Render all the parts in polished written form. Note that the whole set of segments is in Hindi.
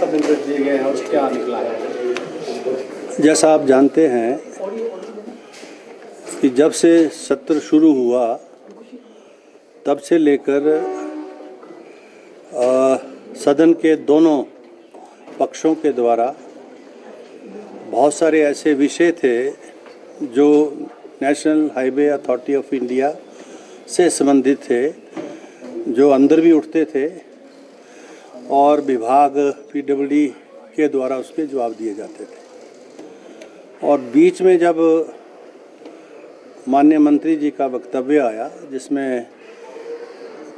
सब निर्देश दिए गए हैं और क्या निकला है? जैसा आप जानते हैं कि जब से सत्र शुरू हुआ तब से लेकर सदन के दोनों पक्षों के द्वारा बहुत सारे ऐसे विषय थे जो national highway authority of India से संबंधित थे, जो अंदर भी उठते थे और विभाग पीडब्ल्यूडी के द्वारा उसके जवाब दिए जाते थे। और बीच में जब माननीय मंत्री जी का वक्तव्य आया जिसमें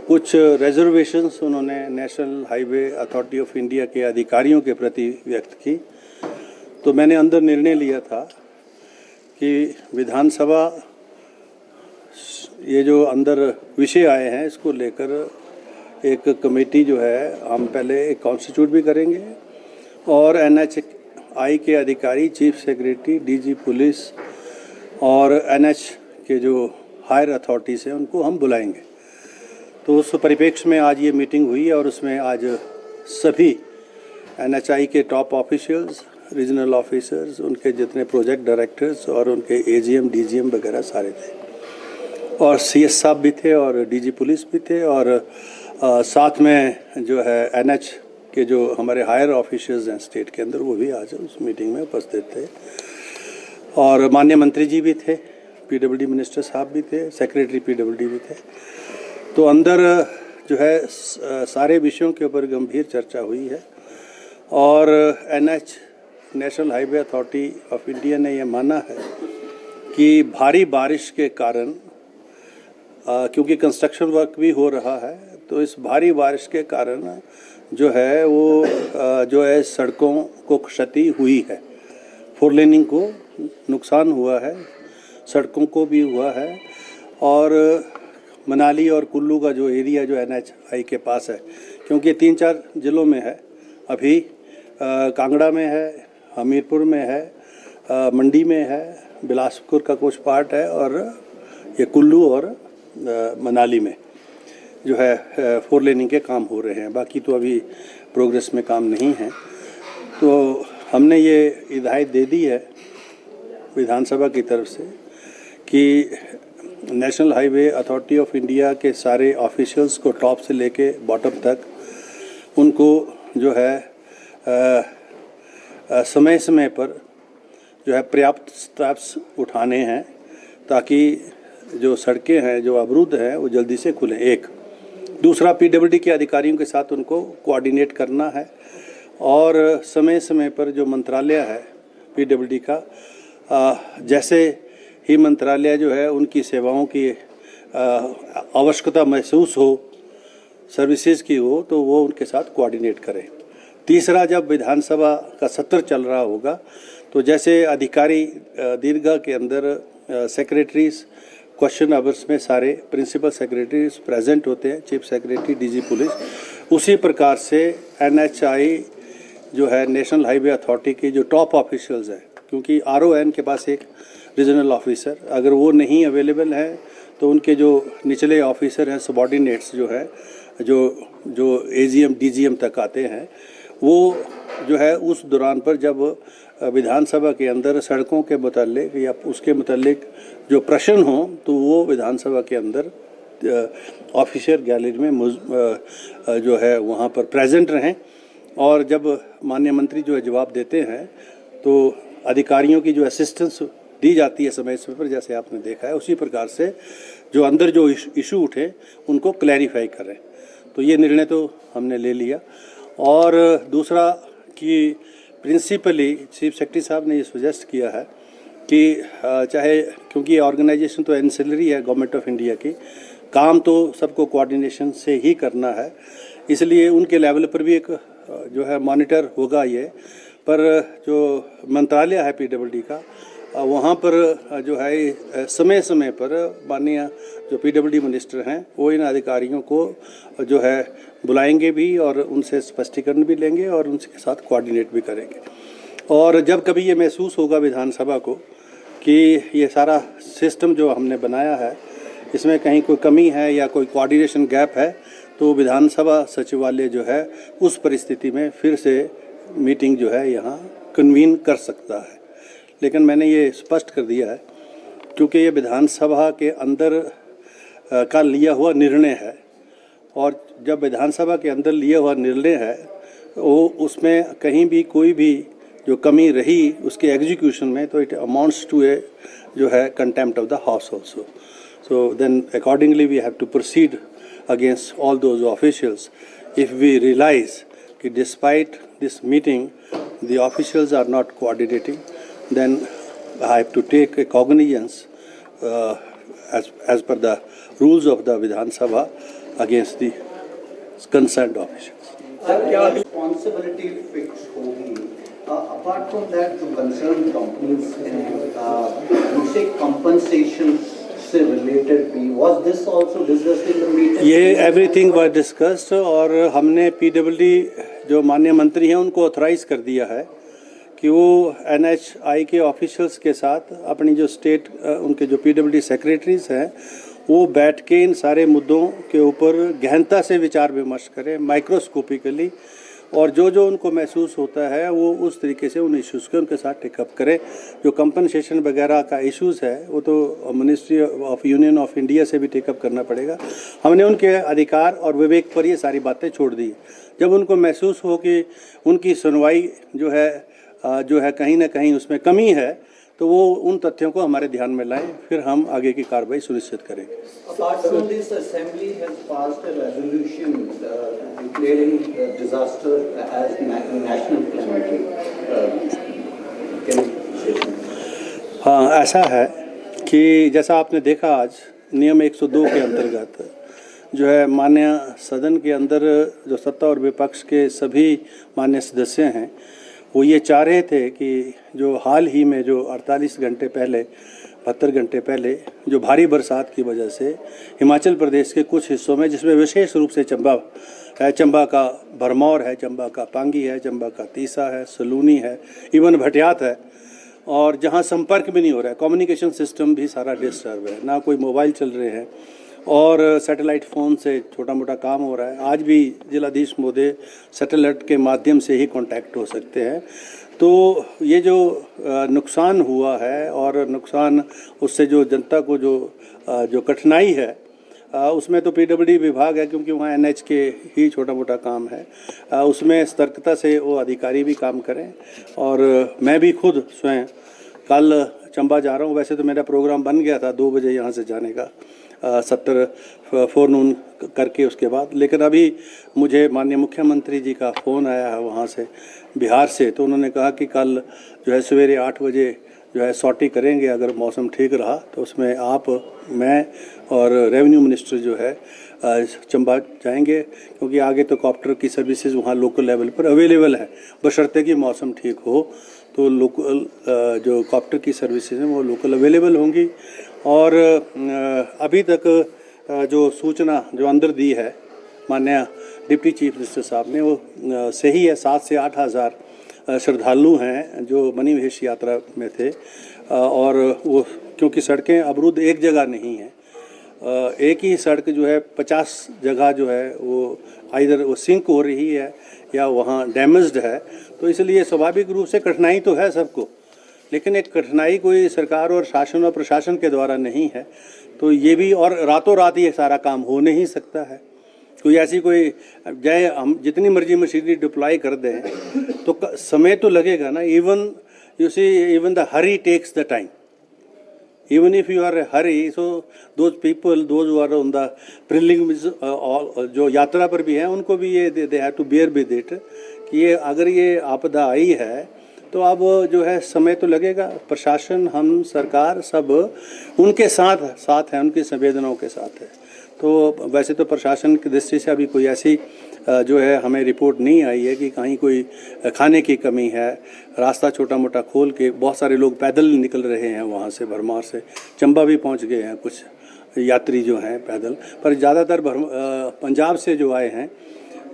कुछ रिजर्वेशंस उन्होंने national highway authority of India के अधिकारियों के प्रति व्यक्त की, तो मैंने अंदर निर्णय लिया था कि विधानसभा ये जो अंदर विषय आए हैं इसको लेकर एक कमेटी जो है हम पहले एक कॉन्स्टिट्यूट भी करेंगे और NHAI के अधिकारी, चीफ सेक्रेटरी, DG पुलिस और NH के जो हायर अथॉरिटीज़ हैं उनको हम बुलाएंगे। तो उस परिप्रेक्ष्य में आज ये मीटिंग हुई और उसमें आज सभी NHAI के टॉप ऑफिशियल्स, रीजनल ऑफिसर्स, उनके जितने प्रोजेक्ट डायरेक्टर्स और उनके AGM, DGM वगैरह सारे थे और CS साहब भी थे और DG पुलिस भी थे और साथ में जो है NH के जो हमारे हायर ऑफिसर्स हैं स्टेट के अंदर वो भी आज उस मीटिंग में उपस्थित थे और माननीय मंत्री जी भी थे, PWD मिनिस्टर साहब भी थे, सेक्रेटरी PWD भी थे। तो अंदर जो है सारे विषयों के ऊपर गंभीर चर्चा हुई है और NH national highway authority of India ने यह माना है कि भारी बारिश के कारण क्योंकि कंस्ट्रक्शन वर्क भी हो रहा है तो इस भारी बारिश के कारण जो है वो जो है सड़कों को क्षति हुई है, फोर लेनिंग को नुकसान हुआ है, सड़कों को भी हुआ है और मनाली और कुल्लू का जो एरिया जो NHAI के पास है, क्योंकि 3-4 ज़िलों में है, अभी कांगड़ा में है, हमीरपुर में है, मंडी में है, बिलासपुर का कुछ पार्ट है और ये कुल्लू और मनाली में जो है फोर लेनिंग के काम हो रहे हैं, बाकी तो अभी प्रोग्रेस में काम नहीं है। तो हमने ये हिदायत दे दी है विधानसभा की तरफ से कि national highway authority of India के सारे ऑफिशियल्स को टॉप से लेके बॉटम तक उनको जो है समय समय पर जो है पर्याप्त स्टेप्स उठाने हैं ताकि जो सड़कें हैं जो अवरुद्ध हैं वो जल्दी से खुलें। एक दूसरा PWD के अधिकारियों के साथ उनको कोऑर्डिनेट करना है और समय समय पर जो मंत्रालय है PWD का जैसे ही मंत्रालय जो है उनकी सेवाओं की आवश्यकता महसूस हो, सर्विसेज की हो, तो वो उनके साथ कोऑर्डिनेट करें। तीसरा, जब विधानसभा का सत्र चल रहा होगा तो जैसे अधिकारी दीर्घा के अंदर सेक्रेटरीज क्वेश्चन आवर्स में सारे प्रिंसिपल सेक्रेटरीज प्रेजेंट होते हैं, चीफ सेक्रेटरी, DG पुलिस, उसी प्रकार से NHAI जो है नेशनल हाईवे अथॉरिटी के जो टॉप ऑफिशियल्स हैं, क्योंकि RON के पास एक रीजनल ऑफिसर, अगर वो नहीं अवेलेबल है तो उनके जो निचले ऑफिसर हैं, सबॉर्डिनेट्स जो है जो AGM, DGM तक आते हैं, वो जो है उस दौरान पर जब विधानसभा के अंदर सड़कों के मुतालिक या उसके मुतालिक जो प्रश्न हो तो वो विधानसभा के अंदर ऑफिसर गैलरी में जो है वहाँ पर प्रेजेंट रहें और जब माननीय मंत्री जो है जवाब देते हैं तो अधिकारियों की जो असिस्टेंस दी जाती है समय समय पर, जैसे आपने देखा है, उसी प्रकार से जो अंदर जो इशू उठे उनको क्लैरिफाई करें। तो ये निर्णय तो हमने ले लिया। और दूसरा कि प्रिंसिपली चीफ सेक्रेटरी साहब ने ये सजेस्ट किया है कि चाहे, क्योंकि ऑर्गेनाइजेशन तो एंसिलरी है गवर्नमेंट ऑफ इंडिया की, काम तो सबको कोऑर्डिनेशन से ही करना है, इसलिए उनके लेवल पर भी एक जो है मॉनिटर होगा ये, पर जो मंत्रालय है PWD का वहाँ पर जो है समय समय पर माननीय जो PWD मिनिस्टर हैं वो इन अधिकारियों को जो है बुलाएंगे भी और उनसे स्पष्टीकरण भी लेंगे और उनके साथ कोऑर्डिनेट भी करेंगे। और जब कभी ये महसूस होगा विधानसभा को कि ये सारा सिस्टम जो हमने बनाया है इसमें कहीं कोई कमी है या कोई कोऑर्डिनेशन गैप है, तो विधानसभा सचिवालय जो है उस परिस्थिति में फिर से मीटिंग जो है यहाँ कन्वीन कर सकता है। लेकिन मैंने ये स्पष्ट कर दिया है क्योंकि ये विधानसभा के अंदर का लिया हुआ निर्णय है, और जब विधानसभा के अंदर लिया हुआ निर्णय है वो उसमें कहीं भी कोई भी जो कमी रही उसके एग्जीक्यूशन में, तो इट अमाउंट्स टू ए जो है contempt of the house also. So then accordingly we have to proceed against all those officials if we realize कि despite this meeting the officials are not coordinating, then I have to take a cognizance as per the rules of the Vidhan Sabha against the concerned officials. क्या responsibility fixed होगी? Apart from that, जो concerned companies हैं, उनसे compensation से related भी, was this also discussed in the meeting? ये everything was discussed, और हमने PWD जो माननीय मंत्री हैं उनको ऑथराइज कर दिया है कि वो NHI के ऑफिशियल्स के साथ अपनी जो स्टेट उनके जो PWD सेक्रेटरीज हैं वो बैठ के इन सारे मुद्दों के ऊपर गहनता से विचार विमर्श करें माइक्रोस्कोपिकली, और जो जो उनको महसूस होता है वो उस तरीके से उन इश्यूज़ के उनके साथ टेकअप करें। जो कंपनसेशन वगैरह का इश्यूज़ है वो तो ministry of union of India से भी टेकअप करना पड़ेगा। हमने उनके अधिकार और विवेक पर ये सारी बातें छोड़ दी। जब उनको महसूस हो कि उनकी सुनवाई जो है कहीं ना कहीं उसमें कमी है, तो वो उन तथ्यों को हमारे ध्यान में लाएं, फिर हम आगे की कार्रवाई सुनिश्चित करेंगे। Apart from this, Assembly has passed a resolution declaring disaster as national calamity. Can you say something? हाँ, ऐसा है कि जैसा आपने देखा आज नियम 102 के अंतर्गत जो है माननीय सदन के अंदर जो सत्ता और विपक्ष के सभी माननीय सदस्य हैं वो ये चाह रहे थे कि जो हाल ही में जो 72 घंटे पहले जो भारी बरसात की वजह से हिमाचल प्रदेश के कुछ हिस्सों में, जिसमें विशेष रूप से चंबा का भरमौर है, चंबा का पांगी है, चंबा का तीसा है, सलूनी है, इवन भटियात है, और जहां संपर्क भी नहीं हो रहा है, कम्युनिकेशन सिस्टम भी सारा डिस्टर्ब है, ना कोई मोबाइल चल रहे हैं और सैटेलाइट फ़ोन से छोटा मोटा काम हो रहा है। आज भी जिलाधीश महोदय सैटेलाइट के माध्यम से ही कांटेक्ट हो सकते हैं। तो ये जो नुकसान हुआ है और नुकसान उससे जो जनता को जो कठिनाई है उसमें तो PWD विभाग है, क्योंकि वहाँ NH के ही छोटा मोटा काम है, उसमें सतर्कता से वो अधिकारी भी काम करें। और मैं भी खुद स्वयं कल चंबा जा रहा हूँ। वैसे तो मेरा प्रोग्राम बन गया था 2 बजे यहाँ से जाने का, 70 फोरनून करके उसके बाद, लेकिन अभी मुझे माननीय मुख्यमंत्री जी का फ़ोन आया है वहाँ से, बिहार से, तो उन्होंने कहा कि कल जो है सवेरे 8 बजे जो है सॉर्टी करेंगे, अगर मौसम ठीक रहा तो उसमें आप, मैं और रेवेन्यू मिनिस्टर जो है चंबा जाएंगे, क्योंकि आगे तो कॉप्टर की सर्विसेज वहाँ लोकल लेवल पर अवेलेबल है, बशर्ते कि मौसम ठीक हो तो लोकल जो कॉप्टर की सर्विसेज हैं वो लोकल अवेलेबल होंगी। और अभी तक जो सूचना जो अंदर दी है माननीय डिप्टी चीफ मिनिस्टर साहब ने वो सही है। 7 से 8 हज़ार श्रद्धालु हैं जो मणि महेश यात्रा में थे, और वो क्योंकि सड़कें अवरुद्ध एक जगह नहीं हैं, एक ही सड़क जो है 50 जगह जो है वो इधर वो सिंक हो रही है या वहाँ डैमेज्ड है, तो इसलिए स्वाभाविक रूप से कठिनाई तो है सबको, लेकिन एक कठिनाई कोई सरकार और शासन और प्रशासन के द्वारा नहीं है। तो ये भी, और रातों रात ये सारा काम हो नहीं सकता है, कोई ऐसी कोई चाहे हम जितनी मर्जी मशीनरी डिप्लॉय कर दें तो समय तो लगेगा ना। Even you see, even the hurry takes the time, even if you are a hurry, so those people, those who are on the prelims, जो यात्रा पर भी हैं, उनको भी ये they have to bear with it कि ये अगर ये आपदा आई है तो अब जो है समय तो लगेगा। प्रशासन, हम, सरकार सब उनके साथ है, उनकी संवेदनाओं के साथ है। तो वैसे तो प्रशासन की दृष्टि से अभी कोई ऐसी जो है हमें रिपोर्ट नहीं आई है कि कहीं कोई खाने की कमी है। रास्ता छोटा मोटा खोल के बहुत सारे लोग पैदल निकल रहे हैं, वहाँ से भरमार से चंबा भी पहुँच गए हैं कुछ यात्री जो हैं पैदल, पर ज़्यादातर पंजाब से जो आए हैं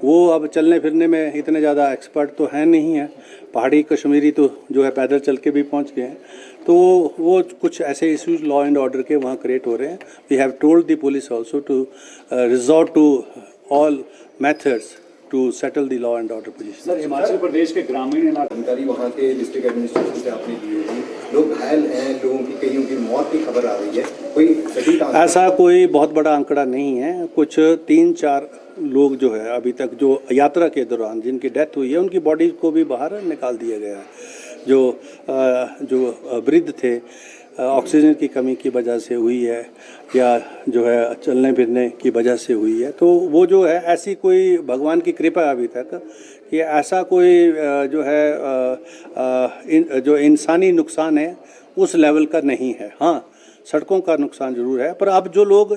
वो अब चलने फिरने में इतने ज़्यादा एक्सपर्ट तो हैं नहीं हैं। पहाड़ी कश्मीरी तो जो है पैदल चल के भी पहुँच गए हैं। तो वो कुछ ऐसे इश्यूज लॉ एंड ऑर्डर के वहाँ क्रिएट हो रहे हैं। We have told the police also to resort to all methods to settle the law and order position. Sir, Himachal Pradesh के ग्रामीण इलाके जानकारी वहाँ के डिस्ट्रिक्ट एडमिनिस्ट्रेशन से आपने ली होगी, लोग घायल हैं, लोगों की कईयों की मौत की खबर आ रही है, कोई सटीक ऐसा कोई बहुत बड़ा आंकड़ा नहीं है। कुछ 3-4 लोग जो है अभी तक जो यात्रा के दौरान जिनकी डेथ हुई है उनकी बॉडी को भी बाहर निकाल दिया गया है। जो वृद्ध थे, ऑक्सीजन की कमी की वजह से हुई है या जो है चलने फिरने की वजह से हुई है, तो वो जो है ऐसी कोई भगवान की कृपा है अभी तक कि ऐसा कोई जो है जो इंसानी नुकसान है उस लेवल का नहीं है। हाँ, सड़कों का नुकसान जरूर है, पर अब जो लोग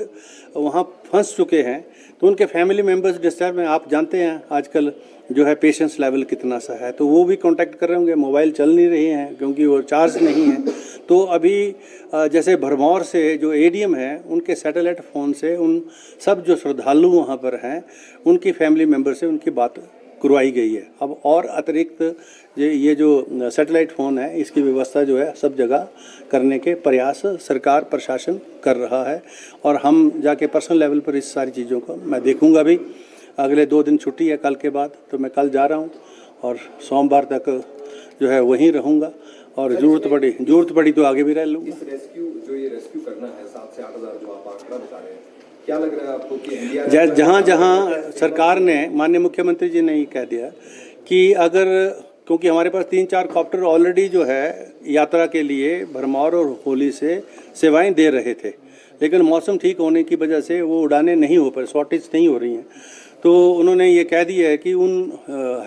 वहाँ फंस चुके हैं तो उनके फैमिली मेम्बर्स डिस्टर्ब हैं। आप जानते हैं आजकल जो है पेशेंस लेवल कितना सा है, तो वो भी कांटेक्ट कर रहे होंगे, मोबाइल चल नहीं रहे हैं क्योंकि वो चार्ज नहीं है। तो अभी जैसे भरमौर से जो एडीएम है उनके सैटेलाइट फ़ोन से उन सब जो श्रद्धालु वहाँ पर हैं उनकी फैमिली मेम्बर से उनकी बात करवाई गई है। अब और अतिरिक्त ये जो सैटेलाइट फ़ोन है इसकी व्यवस्था जो है सब जगह करने के प्रयास सरकार प्रशासन कर रहा है, और हम जाके पर्सनल लेवल पर इस सारी चीज़ों को मैं देखूंगा भी। अगले 2 दिन छुट्टी है कल के बाद, तो मैं कल जा रहा हूं और सोमवार तक जो है वहीं रहूंगा, और ज़रूरत पड़ी तो आगे भी रह लूँगा। इस रेस्क्यू करना है 7 से 8 हज़ार जो आप आंकड़ा बता रहे हैं, क्या लग रहा है आपको कि इंडिया जहाँ सरकार ने, माननीय मुख्यमंत्री जी ने ये कह दिया कि अगर, क्योंकि हमारे पास 3-4 कॉप्टर ऑलरेडी जो है यात्रा के लिए भरमौर और होली से सेवाएं दे रहे थे, लेकिन मौसम ठीक होने की वजह से वो उड़ानें नहीं हो पाई, शॉर्टेज नहीं हो रही हैं, तो उन्होंने ये कह दिया है कि उन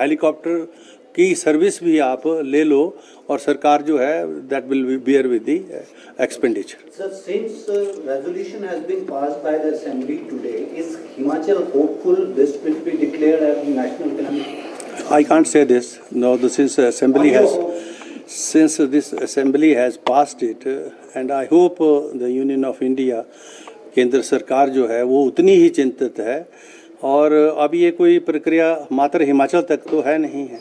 हेलीकॉप्टर की सर्विस भी आप ले लो, और सरकार जो है that will bear with the expenditure. Sir, since resolution has been passed by the assembly today, is Himachal hopeful this will be declared as national calamity? I can't say this. No, since this assembly has passed it, and I hope the Union of India, केंद्र सरकार जो है वो उतनी ही चिंतित है, और अब ये कोई प्रक्रिया मात्र हिमाचल तक तो है नहीं है,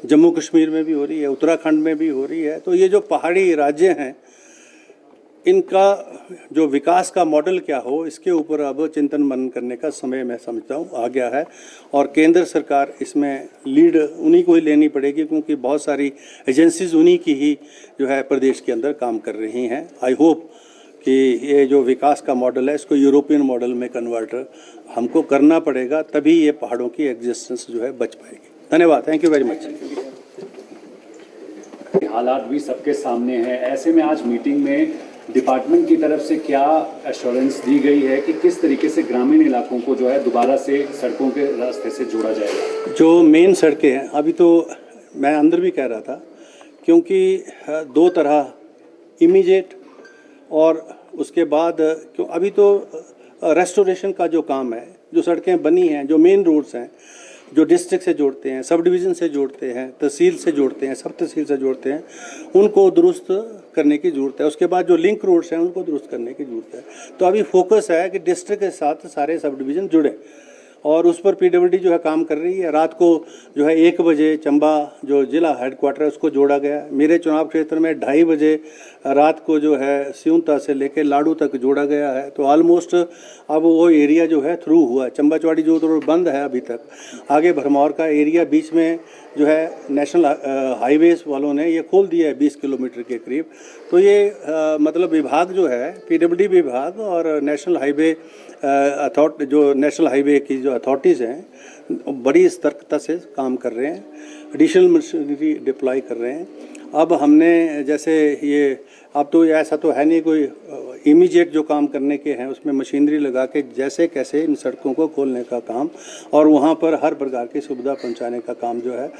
जम्मू कश्मीर में भी हो रही है, उत्तराखंड में भी हो रही है। तो ये जो पहाड़ी राज्य हैं इनका जो विकास का मॉडल क्या हो, इसके ऊपर अब चिंतन मनन करने का समय मैं समझता हूँ आ गया है, और केंद्र सरकार इसमें लीड उन्हीं को ही लेनी पड़ेगी, क्योंकि बहुत सारी एजेंसीज उन्हीं की ही जो है प्रदेश के अंदर काम कर रही हैं। आई होप कि ये जो विकास का मॉडल है इसको यूरोपियन मॉडल में कन्वर्ट हमको करना पड़ेगा, तभी ये पहाड़ों की एग्जिस्टेंस जो है बच पाएगी। धन्यवाद, थैंक यू वेरी मच। हालात भी सबके सामने हैं, ऐसे में आज मीटिंग में डिपार्टमेंट की तरफ से क्या एश्योरेंस दी गई है कि किस तरीके से ग्रामीण इलाकों को जो है दोबारा से सड़कों के रास्ते से जोड़ा जाएगा? जो मेन सड़कें हैं, अभी तो मैं अंदर भी कह रहा था, क्योंकि 2 तरह इमीडिएट और उसके बाद क्यों अभी तो रेस्टोरेशन का जो काम है, जो सड़कें बनी हैं, जो मेन रोड्स हैं, जो डिस्ट्रिक्ट से जोड़ते हैं, सब डिवीज़न से जोड़ते हैं, तहसील से जोड़ते हैं, सब तहसील से जोड़ते हैं, उनको दुरुस्त करने की ज़रूरत है। उसके बाद जो लिंक रोड्स हैं उनको दुरुस्त करने की ज़रूरत है। तो अभी फोकस है कि डिस्ट्रिक्ट के साथ सारे सब डिवीज़न जुड़े, और उस पर पीडब्ल्यूडी जो है काम कर रही है। रात को जो है 1 बजे चंबा जो जिला हेडक्वार्टर है उसको जोड़ा गया। मेरे चुनाव क्षेत्र में 2:30 बजे रात को जो है सियूंता से लेकर लाड़ू तक जोड़ा गया है। तो ऑलमोस्ट अब वो एरिया जो है थ्रू हुआ। चंबा चौड़ी जो रोड बंद है अभी तक, आगे भरमौर का एरिया बीच में जो है नेशनल हाईवेज वालों ने ये खोल दिया है 20 किलोमीटर के करीब। तो ये मतलब विभाग जो है पीडब्ल्यूडी विभाग और नेशनल हाईवे अथॉरिटी, जो नेशनल हाईवे की जो अथॉरिटीज़ हैं, बड़ी सतर्कता से काम कर रहे हैं, एडिशनल मशीनरी डिप्लॉय कर रहे हैं। अब हमने जैसे ये, अब तो ऐसा तो है नहीं कोई इमीडिएट जो काम करने के हैं, उसमें मशीनरी लगा के जैसे कैसे इन सड़कों को खोलने का काम और वहाँ पर हर प्रकार की सुविधा पहुँचाने का काम जो है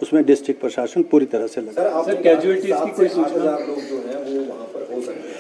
उसमें डिस्ट्रिक्ट प्रशासन पूरी तरह से लगा। सर कैजुअलिटीज की कोई 8,000 लोग जो हैं वो वहाँ पर हो सकते हैं।